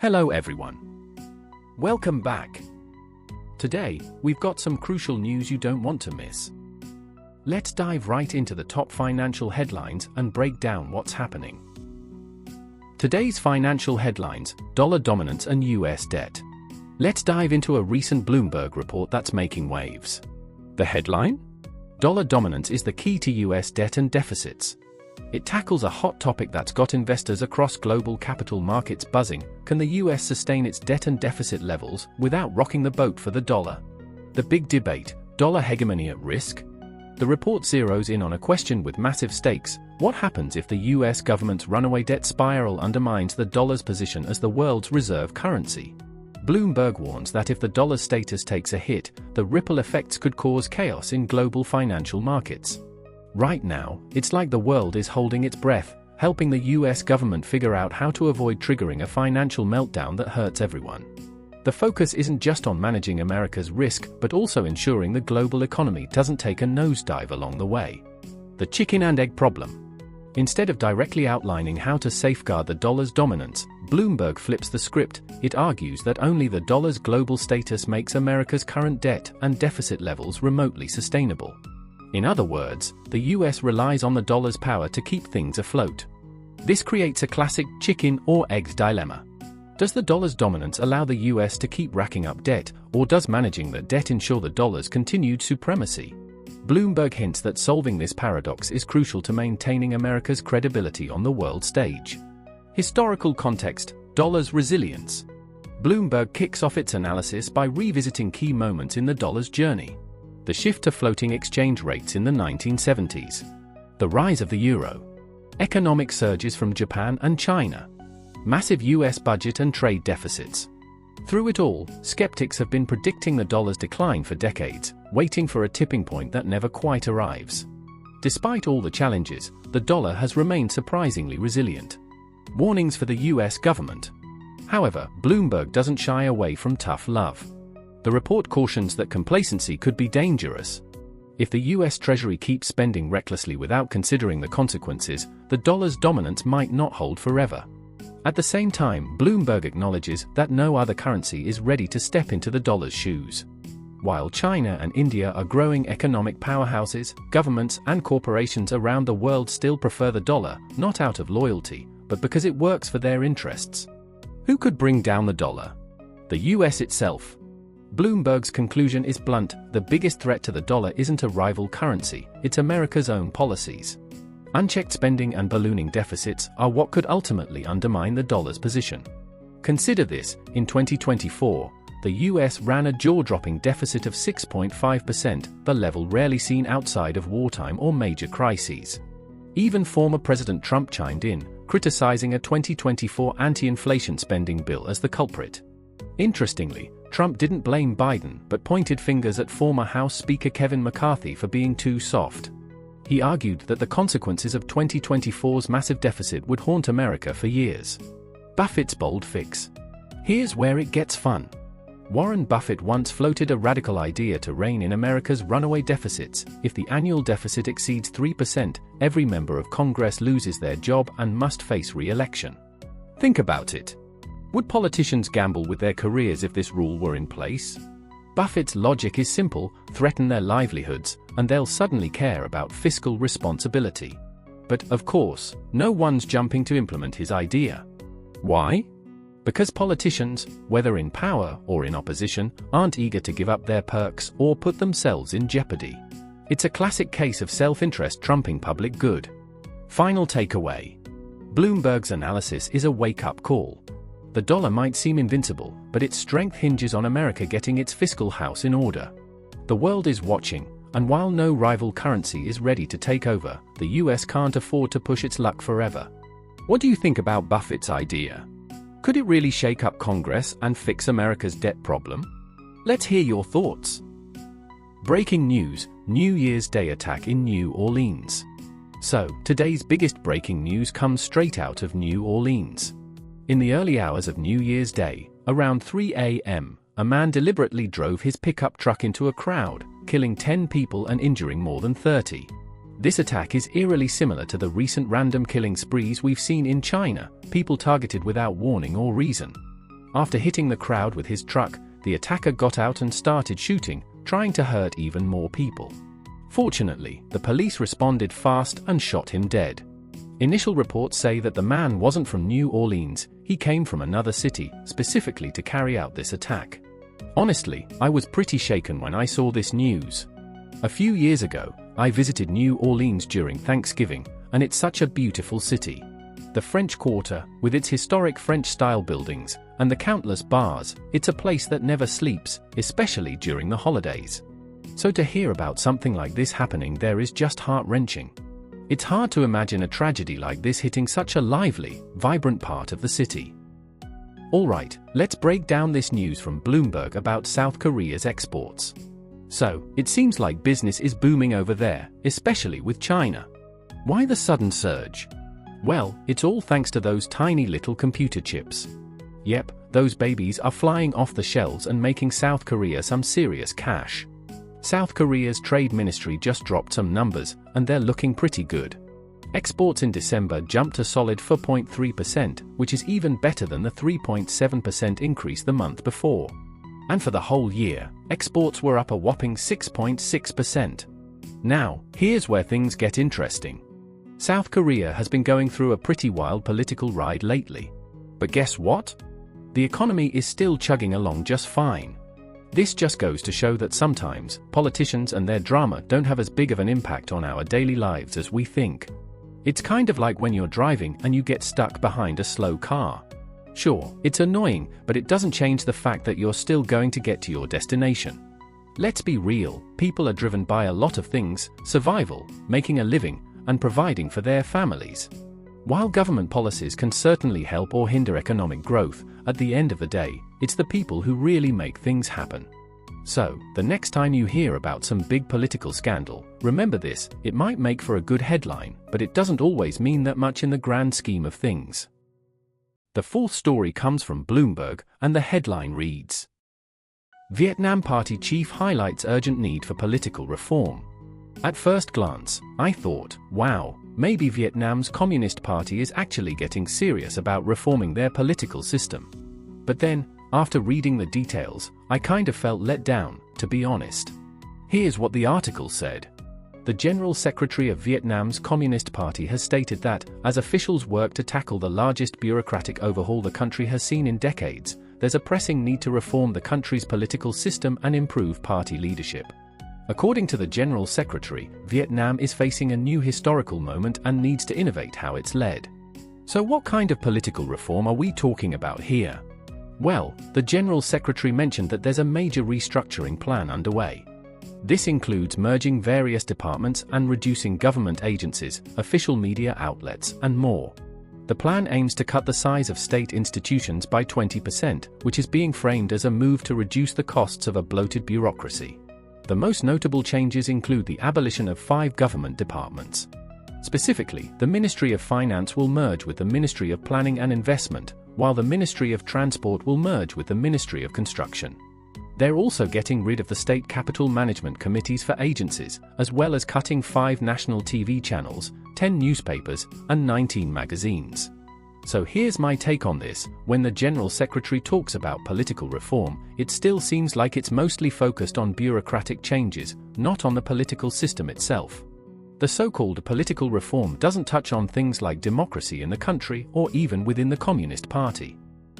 Hello everyone. Welcome back. Today, we've got some crucial news you don't want to miss. Let's dive right into the top financial headlines and break down what's happening. Today's financial headlines: dollar dominance and US debt. Let's dive into a recent Bloomberg report that's making waves. The headline? Dollar dominance is the key to US debt and deficits. It tackles a hot topic that's got investors across global capital markets buzzing. Can the US sustain its debt and deficit levels without rocking the boat for the dollar? The big debate: dollar hegemony at risk? The report zeroes in on a question with massive stakes: what happens if the US government's runaway debt spiral undermines the dollar's position as the world's reserve currency? Bloomberg warns that if the dollar's status takes a hit, the ripple effects could cause chaos in global financial markets. Right now, it's like the world is holding its breath, helping the US government figure out how to avoid triggering a financial meltdown that hurts everyone. The focus isn't just on managing America's risk, but also ensuring the global economy doesn't take a nosedive along the way. The chicken and egg problem. Instead of directly outlining how to safeguard the dollar's dominance, Bloomberg flips the script. It argues that only the dollar's global status makes America's current debt and deficit levels remotely sustainable. In other words, the US relies on the dollar's power to keep things afloat. This creates a classic chicken or egg dilemma. Does the dollar's dominance allow the US to keep racking up debt, or does managing the debt ensure the dollar's continued supremacy? Bloomberg hints that solving this paradox is crucial to maintaining America's credibility on the world stage. Historical context: dollar's resilience. Bloomberg kicks off its analysis by revisiting key moments in the dollar's journey. The shift to floating exchange rates in the 1970s. The rise of the euro. Economic surges from Japan and China. Massive US budget and trade deficits. Through it all, skeptics have been predicting the dollar's decline for decades, waiting for a tipping point that never quite arrives. Despite all the challenges, the dollar has remained surprisingly resilient. Warnings for the US government. However, Bloomberg doesn't shy away from tough love. The report cautions that complacency could be dangerous. If the US Treasury keeps spending recklessly without considering the consequences, the dollar's dominance might not hold forever. At the same time, Bloomberg acknowledges that no other currency is ready to step into the dollar's shoes. While China and India are growing economic powerhouses, governments and corporations around the world still prefer the dollar, not out of loyalty, but because it works for their interests. Who could bring down the dollar? The US itself. Bloomberg's conclusion is blunt: the biggest threat to the dollar isn't a rival currency, it's America's own policies. Unchecked spending and ballooning deficits are what could ultimately undermine the dollar's position. Consider this: in 2024, the US ran a jaw-dropping deficit of 6.5%, the level rarely seen outside of wartime or major crises. Even former President Trump chimed in, criticizing a 2024 anti-inflation spending bill as the culprit. Interestingly, Trump didn't blame Biden but pointed fingers at former House Speaker Kevin McCarthy for being too soft. He argued that the consequences of 2024's massive deficit would haunt America for years. Buffett's bold fix. Here's where it gets fun. Warren Buffett once floated a radical idea to rein in America's runaway deficits. If the annual deficit exceeds 3%, every member of Congress loses their job and must face re-election. Think about it. Would politicians gamble with their careers if this rule were in place? Buffett's logic is simple: threaten their livelihoods, and they'll suddenly care about fiscal responsibility. But, of course, no one's jumping to implement his idea. Why? Because politicians, whether in power or in opposition, aren't eager to give up their perks or put themselves in jeopardy. It's a classic case of self-interest trumping public good. Final takeaway. Bloomberg's analysis is a wake-up call. The dollar might seem invincible, but its strength hinges on America getting its fiscal house in order. The world is watching, and while no rival currency is ready to take over, the US can't afford to push its luck forever. What do you think about Buffett's idea? Could it really shake up Congress and fix America's debt problem? Let's hear your thoughts. Breaking news: New Year's Day attack in New Orleans. So, today's biggest breaking news comes straight out of New Orleans. In the early hours of New Year's Day, around 3 a.m., a man deliberately drove his pickup truck into a crowd, killing 10 people and injuring more than 30. This attack is eerily similar to the recent random killing sprees we've seen in China, people targeted without warning or reason. After hitting the crowd with his truck, the attacker got out and started shooting, trying to hurt even more people. Fortunately, the police responded fast and shot him dead. Initial reports say that the man wasn't from New Orleans, he came from another city, specifically to carry out this attack. Honestly, I was pretty shaken when I saw this news. A few years ago, I visited New Orleans during Thanksgiving, and it's such a beautiful city. The French Quarter, with its historic French-style buildings, and the countless bars, it's a place that never sleeps, especially during the holidays. So to hear about something like this happening there is just heart-wrenching. It's hard to imagine a tragedy like this hitting such a lively, vibrant part of the city. Alright, let's break down this news from Bloomberg about South Korea's exports. So, it seems like business is booming over there, especially with China. Why the sudden surge? Well, it's all thanks to those tiny little computer chips. Yep, those babies are flying off the shelves and making South Korea some serious cash. South Korea's trade ministry just dropped some numbers, and they're looking pretty good. Exports in December jumped a solid 4.3%, which is even better than the 3.7% increase the month before. And for the whole year, exports were up a whopping 6.6%. Now, here's where things get interesting. South Korea has been going through a pretty wild political ride lately. But guess what? The economy is still chugging along just fine. This just goes to show that sometimes, politicians and their drama don't have as big of an impact on our daily lives as we think. It's kind of like when you're driving and you get stuck behind a slow car. Sure, it's annoying, but it doesn't change the fact that you're still going to get to your destination. Let's be real, people are driven by a lot of things: survival, making a living, and providing for their families. While government policies can certainly help or hinder economic growth, at the end of the day, it's the people who really make things happen. So, the next time you hear about some big political scandal, remember this: it might make for a good headline, but it doesn't always mean that much in the grand scheme of things. The full story comes from Bloomberg, and the headline reads: Vietnam Party Chief highlights urgent need for political reform. At first glance, I thought, wow, maybe Vietnam's Communist Party is actually getting serious about reforming their political system. But then, after reading the details, I kind of felt let down, to be honest. Here's what the article said. The General Secretary of Vietnam's Communist Party has stated that, as officials work to tackle the largest bureaucratic overhaul the country has seen in decades, there's a pressing need to reform the country's political system and improve party leadership. According to the General Secretary, Vietnam is facing a new historical moment and needs to innovate how it's led. So what kind of political reform are we talking about here? Well, the General Secretary mentioned that there's a major restructuring plan underway. This includes merging various departments and reducing government agencies, official media outlets, and more. The plan aims to cut the size of state institutions by 20%, which is being framed as a move to reduce the costs of a bloated bureaucracy. The most notable changes include the abolition of 5 government departments. Specifically, the Ministry of Finance will merge with the Ministry of Planning and Investment, while the Ministry of Transport will merge with the Ministry of Construction. They're also getting rid of the state capital management committees for agencies, as well as cutting 5 national TV channels, 10 newspapers, and 19 magazines. So here's my take on this: when the General Secretary talks about political reform, it still seems like it's mostly focused on bureaucratic changes, not on the political system itself. The so-called political reform doesn't touch on things like democracy in the country or even within the Communist Party.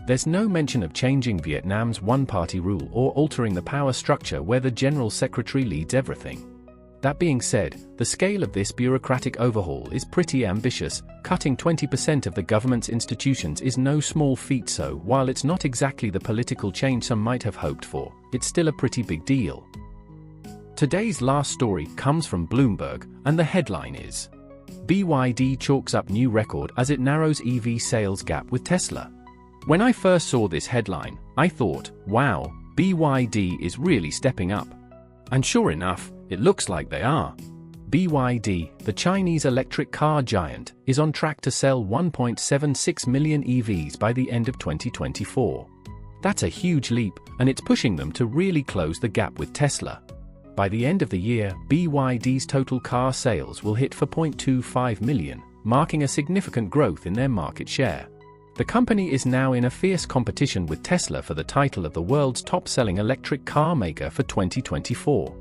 There's no mention of changing Vietnam's one-party rule or altering the power structure where the General Secretary leads everything. That being said, the scale of this bureaucratic overhaul is pretty ambitious. Cutting 20% of the government's institutions is no small feat, so while it's not exactly the political change some might have hoped for, it's still a pretty big deal. Today's last story comes from Bloomberg, and the headline is: BYD chalks up new record as it narrows EV sales gap with Tesla. When I first saw this headline, I thought, wow, BYD is really stepping up. And sure enough, it looks like they are. BYD, the Chinese electric car giant, is on track to sell 1.76 million EVs by the end of 2024. That's a huge leap, and it's pushing them to really close the gap with Tesla. By the end of the year, BYD's total car sales will hit 4.25 million, marking a significant growth in their market share. The company is now in a fierce competition with Tesla for the title of the world's top-selling electric car maker for 2024.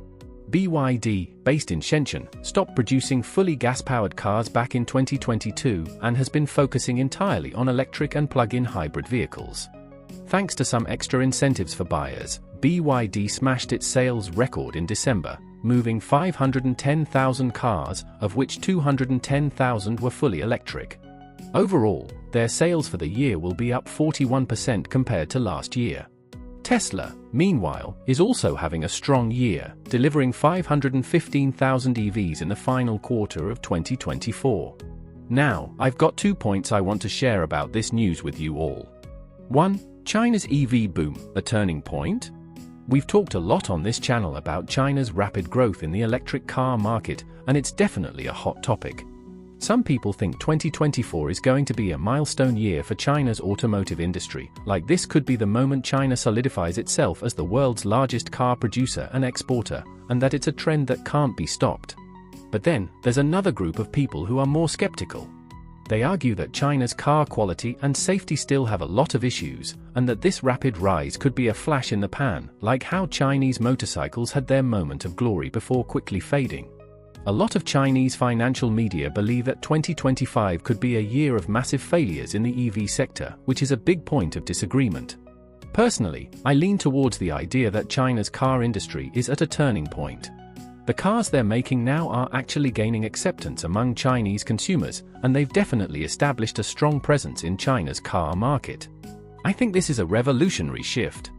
BYD, based in Shenzhen, stopped producing fully gas-powered cars back in 2022 and has been focusing entirely on electric and plug-in hybrid vehicles. Thanks to some extra incentives for buyers, BYD smashed its sales record in December, moving 510,000 cars, of which 210,000 were fully electric. Overall, their sales for the year will be up 41% compared to last year. Tesla, meanwhile, is also having a strong year, delivering 515,000 EVs in the final quarter of 2024. Now, I've got 2 points I want to share about this news with you all. 1. China's EV boom, a turning point? We've talked a lot on this channel about China's rapid growth in the electric car market, and it's definitely a hot topic. Some people think 2024 is going to be a milestone year for China's automotive industry, like this could be the moment China solidifies itself as the world's largest car producer and exporter, and that it's a trend that can't be stopped. But then, there's another group of people who are more skeptical. They argue that China's car quality and safety still have a lot of issues, and that this rapid rise could be a flash in the pan, like how Chinese motorcycles had their moment of glory before quickly fading. A lot of Chinese financial media believe that 2025 could be a year of massive failures in the EV sector, which is a big point of disagreement. Personally, I lean towards the idea that China's car industry is at a turning point. The cars they're making now are actually gaining acceptance among Chinese consumers, and they've definitely established a strong presence in China's car market. I think this is a revolutionary shift.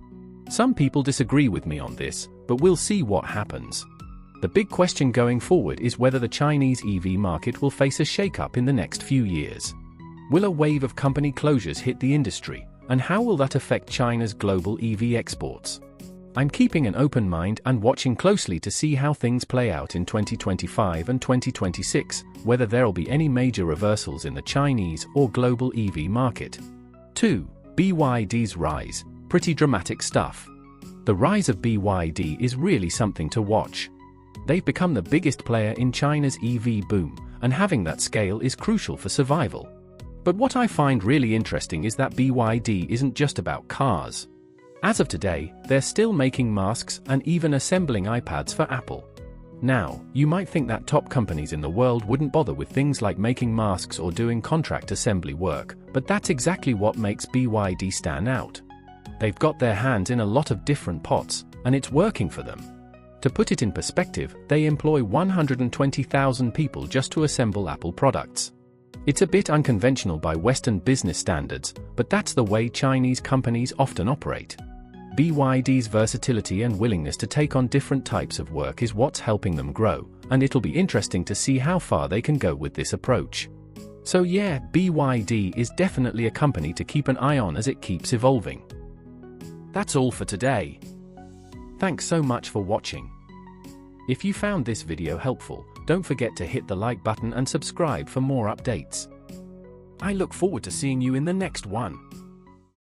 Some people disagree with me on this, but we'll see what happens. The big question going forward is whether the Chinese EV market will face a shakeup in the next few years. Will a wave of company closures hit the industry, and how will that affect China's global EV exports? I'm keeping an open mind and watching closely to see how things play out in 2025 and 2026, whether there'll be any major reversals in the Chinese or global EV market. 2. BYD's rise. Pretty dramatic stuff. The rise of BYD is really something to watch. They've become the biggest player in China's EV boom, and having that scale is crucial for survival. But what I find really interesting is that BYD isn't just about cars. As of today, they're still making masks and even assembling iPads for Apple. Now, you might think that top companies in the world wouldn't bother with things like making masks or doing contract assembly work, but that's exactly what makes BYD stand out. They've got their hands in a lot of different pots, and it's working for them. To put it in perspective, they employ 120,000 people just to assemble Apple products. It's a bit unconventional by Western business standards, but that's the way Chinese companies often operate. BYD's versatility and willingness to take on different types of work is what's helping them grow, and it'll be interesting to see how far they can go with this approach. So yeah, BYD is definitely a company to keep an eye on as it keeps evolving. That's all for today. Thanks so much for watching. If you found this video helpful, don't forget to hit the like button and subscribe for more updates. I look forward to seeing you in the next one.